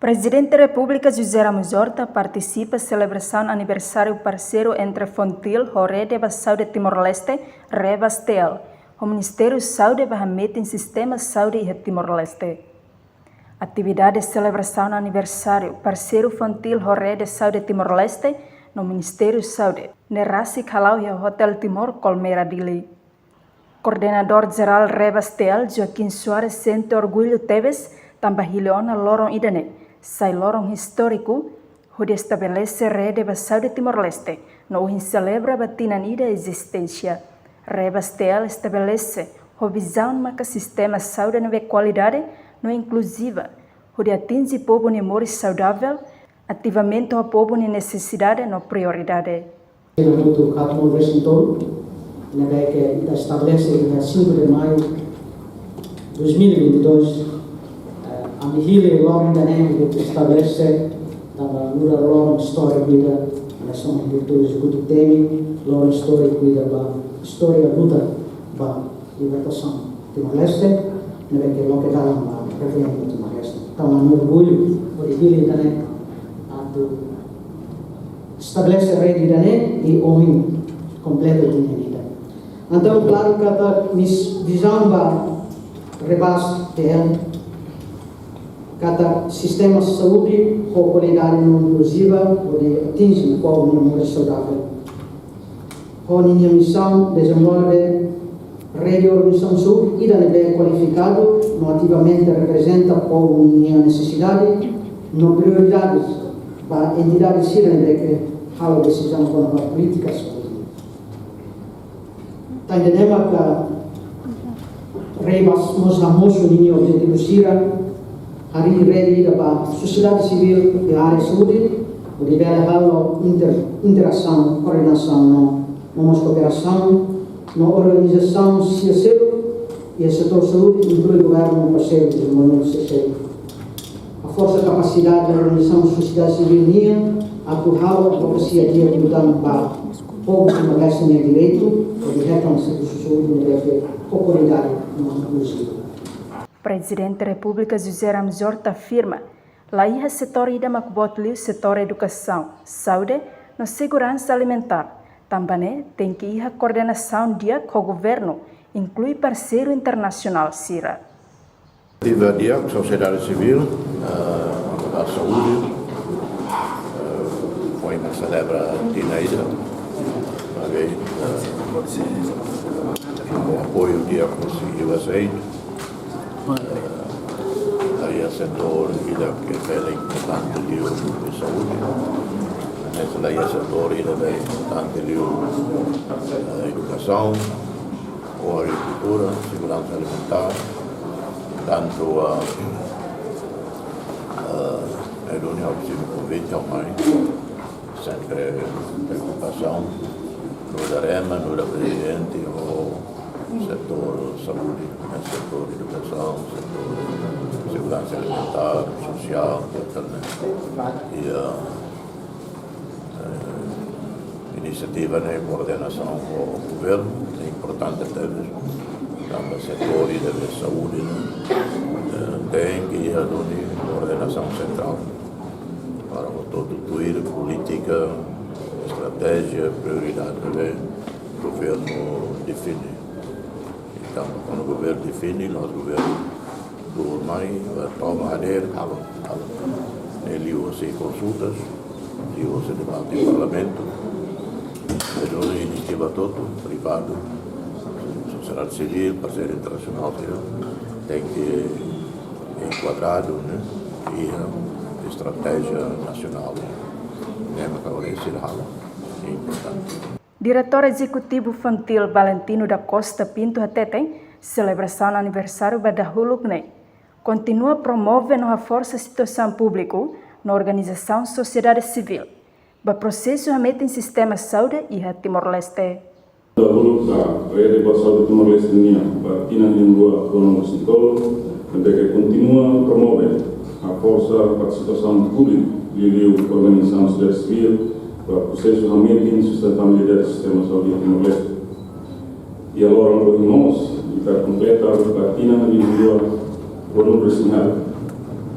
Presidente da República José Ramos Horta participa da celebração aniversário parceiro entre Fontil, Rede de Saúde Timor-Leste, Revastel. O Ministério da Saúde vai meter em sistema de saúde e Timor-Leste. Atividade de celebração aniversário parceiro Fontil, Rede de Saúde Timor-Leste, no Ministério da Saúde, Nerasi Kalau e Hotel Timor, Colmeira Dili. Coordenador-geral Revastel, Joaquim Soares, sente orgulho Teves, também Hiliona Lorong Idane, sai lorong histórico, onde estabelece rede de saúde Timor-Leste, no celebra a batinanida existência. Revastel estabelece a visão de que o sistema de saúde não é qualidade, não é inclusiva, onde atinge o povo em modo saudável, ativamente o povo em necessidade não prioridade. Muito Capital Washington, que estabelece dia 5 de maio de 2022, a Mihile Lorong Idane que estabelece a Lura Lorong História Cuida, a Nação de Diretores Executivo Temi, Lorong História Cuida, a História Luta, a Libertação Timor-Leste, que é o que dá a referência Timor-Leste. Então, um orgulho, o Mihile Idane, estabelece a rede Idane e homem completo de vida. Então, claro que a visão vai rebase dela, cada sistema de saúde com qualidade não inclusiva, onde atinge o povo no mundo saudável. Com a minha missão, desenvolve rede de organização de saúde e bem qualificado, não ativamente representa o povo em necessidade, não prioridades para entidades que falam decisão com a política de saúde. Então, entendemos que rebas nos damos o objetivo Sira, hari rede para a sociedade civil e a área de saúde, o nível de interação, coordenação, não cooperação, na organização civil e o setor de saúde, inclui o governo parceiro de desenvolvimento social. A força e capacidade da organização da sociedade civil a curral a advocacia de ajudando para poucos que merecem direito, o direito ao serviço de saúde com qualidade não inclusiva. Presidente da República José Ramos Horta afirma que o setor ida macbotli o setor educação, saúde, na segurança alimentar. Também tem que ir a coordenação dia com o governo, inclui parceiro internacional Sira. Dia com a sociedade civil, a saúde, foi uma celebra Tinaida, com apoio dia com o USAID. Aí o setor que é importante de saúde, nesse aí o setor é importante de educação, ou agricultura, segurança alimentar, tanto a reunião que se convite ao mais, sempre preocupação no da REMA, no da Presidente, ou setor saúde, setor educação, setor segurança alimentar, social, e a iniciativa de coordenação com o governo é importante também, o setor de saúde tem que ir a coordenação central para todo política, estratégia, prioridade que o governo define. Então, quando o governo define, nós governo do mãe toma a dele, ele usa consultas, ele usa debate em parlamento, ele usa iniciativa toda, privado, sociedade civil, parceiro internacional, tem que enquadrado, e a estratégia nacional, é importante. Diretor Executivo Fontil Valentino da Costa Pinto Hateten, celebração do aniversário da Hulukne, continua promovendo a força situação pública na organização sociedade civil, para processo a meter em sistema de saúde e a Timor-Leste. A rede de saúde Timor-Leste para Tina Lingua Colombo Sintolo, que continua a promover a força participação pública e a organização sociedade civil para o processo realmente de sustentabilidade do sistema de saúde Timor-Leste. E agora, nós vamos completa a rotina de língua por um regional,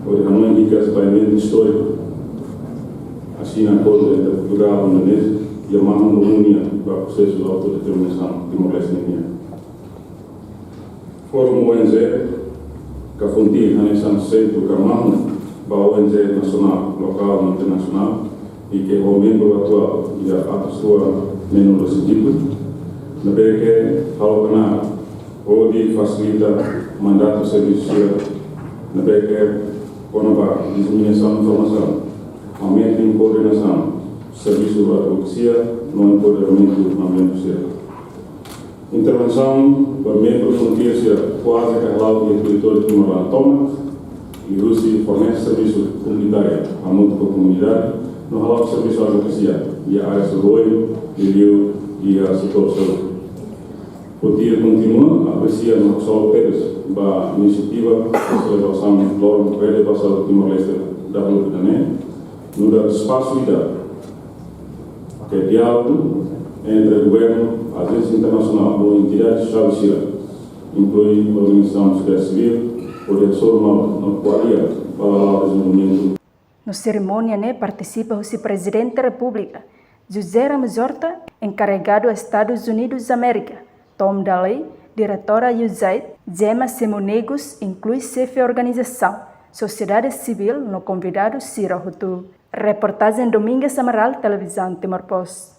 onde Hanoi indica esse pagamento histórico, assim na acordo entre Portugal e Indonésia, e a mão da União para o processo de autodeterminação de Timor-Leste. Fórum ONZ, que a fonte Hanesan Seito Kamang, para a ONZ nacional, local e internacional, e que é o membro atual e a pessoa menor desse tipo, na BQ, Halokana, onde facilita o mandato de serviço, na BQ, Conova, disseminação de informação, aumento em coordenação, serviço de advocacia, no empoderamento do ambiente social. Intervenção para membros fronteira quase carregado do território de Timor-Leste e Rússia fornece serviço comunitário à múltipla comunidade no halal de serviço de advocacia e a área de apoio, Rio e a setor de saúde. O dia continua a apreciar no Sol Pérez da iniciativa de celebração do Loro Velho Passado Timor-Leste da Luta no dar espaço e dar que é diálogo entre o governo, a agência internacional ou entidades estabelecidas, inclui a Organização de Sociedade Civil, o Diretor no Qualia para o desenvolvimento. Na cerimônia participa o vice-presidente da República, José Ramos Horta, encarregado dos Estados Unidos da América, Tom Daley, diretora USAID, Gemma Simonegos, inclui chefe de organização, sociedade civil, no convidado Ciro Hutu. Reportagem Domingos Amaral, Televisão Timor-Post.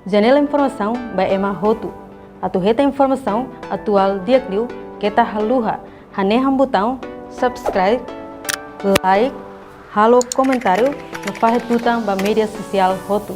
Janela Informação by Emma Hotu. Atuheta informação atual diakliu kita haluha. Haneham botão subscribe, like, halo comentário no fahetutang ba media social Hotu.